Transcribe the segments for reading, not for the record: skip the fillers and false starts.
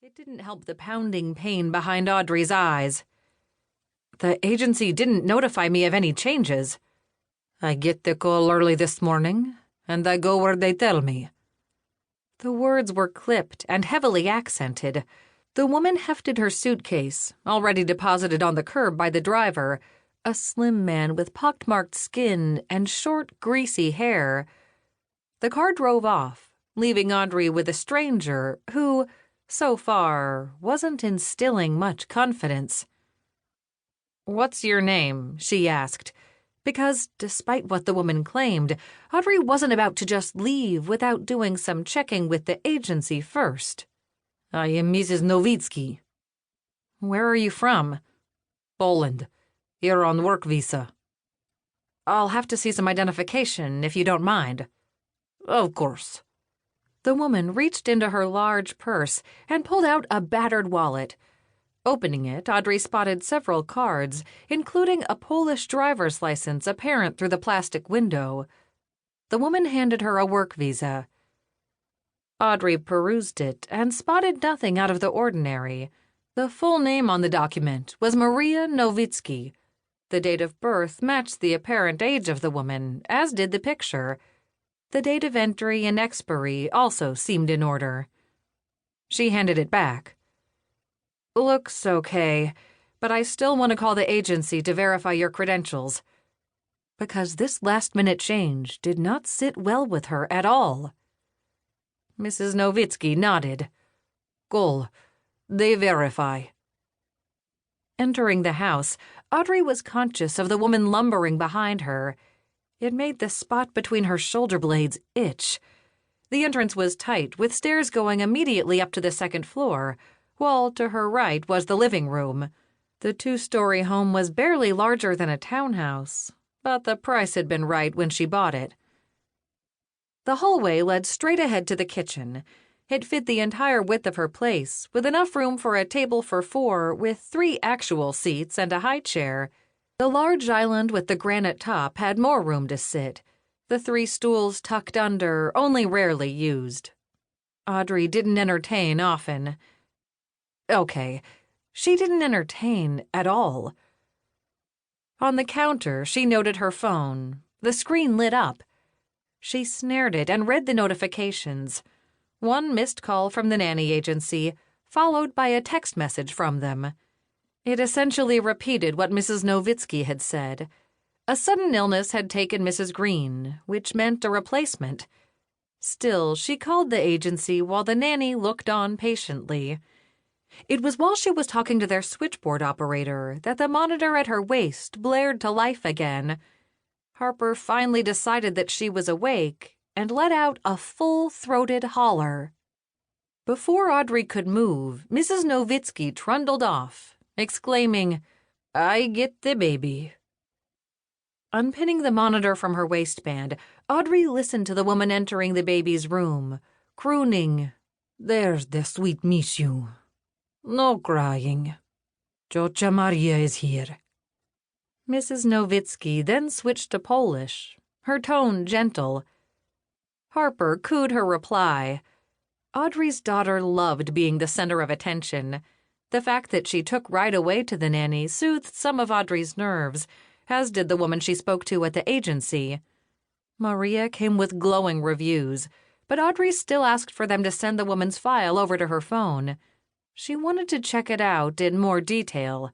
It didn't help the pounding pain behind Audrey's eyes. The agency didn't notify me of any changes. I get the call early this morning, and I go where they tell me. The words were clipped and heavily accented. The woman hefted her suitcase, already deposited on the curb by the driver, a slim man with pockmarked skin and short, greasy hair. The car drove off, leaving Audrey with a stranger who, so far, wasn't instilling much confidence. "What's your name?" she asked, because, despite what the woman claimed, Audrey wasn't about to just leave without doing some checking with the agency first. "I am Mrs. Novitsky." "Where are you from?" "Poland. Here on work visa." "I'll have to see some identification, if you don't mind." "Of course." The woman reached into her large purse and pulled out a battered wallet. Opening it, Audrey spotted several cards, including a Polish driver's license apparent through the plastic window. The woman handed her a work visa. Audrey perused it and spotted nothing out of the ordinary. The full name on the document was Maria Novitsky. The date of birth matched the apparent age of the woman, as did the picture. The date of entry and expiry also seemed in order. She handed it back. "Looks okay, but I still want to call the agency to verify your credentials." Because this last-minute change did not sit well with her at all. Mrs. Novitsky nodded. "Cool. They verify." Entering the house, Audrey was conscious of the woman lumbering behind her. It made the spot between her shoulder blades itch. The entrance was tight, with stairs going immediately up to the second floor, while to her right was the living room. The two-story home was barely larger than a townhouse, but the price had been right when she bought it. The hallway led straight ahead to the kitchen. It fit the entire width of her place, with enough room for a table for 4 with 3 actual seats and a high chair. The large island with the granite top had more room to sit, the 3 stools tucked under, only rarely used. Audrey didn't entertain often. Okay, she didn't entertain at all. On the counter, she noted her phone. The screen lit up. She snared it and read the notifications. 1 missed call from the nanny agency, followed by a text message from them. It essentially repeated what Mrs. Novitsky had said. A sudden illness had taken Mrs. Green, which meant a replacement. Still, she called the agency while the nanny looked on patiently. It was while she was talking to their switchboard operator that the monitor at her waist blared to life again. Harper finally decided that she was awake and let out a full-throated holler. Before Audrey could move, Mrs. Novitsky trundled off, exclaiming, "I get the baby." Unpinning the monitor from her waistband, Audrey listened to the woman entering the baby's room, crooning, "There's the sweet Mishu. No crying. Ciocia Maria is here." Mrs. Novitsky then switched to Polish, her tone gentle. Harper cooed her reply. Audrey's daughter loved being the center of attention. The fact that she took right away to the nanny soothed some of Audrey's nerves, as did the woman she spoke to at the agency. Maria came with glowing reviews, but Audrey still asked for them to send the woman's file over to her phone. She wanted to check it out in more detail.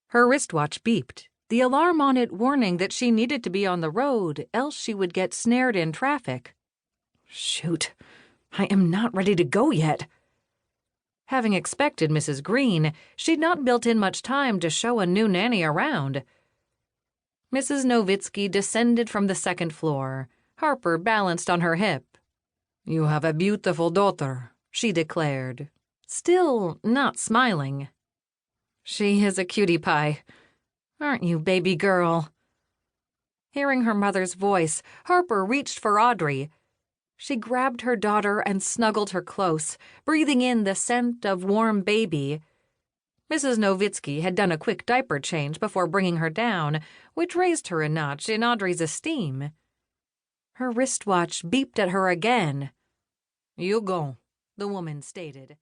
Her wristwatch beeped, the alarm on it warning that she needed to be on the road, else she would get snared in traffic. Shoot, I am not ready to go yet. Having expected Mrs. Green, she'd not built in much time to show a new nanny around. Mrs. Novitsky descended from the second floor. Harper balanced on her hip. "You have a beautiful daughter," she declared, still not smiling. "She is a cutie pie. Aren't you, baby girl?" Hearing her mother's voice, Harper reached for Audrey. She grabbed her daughter and snuggled her close, breathing in the scent of warm baby. Mrs. Novitsky had done a quick diaper change before bringing her down, which raised her a notch in Audrey's esteem. Her wristwatch beeped at her again. "You go," the woman stated.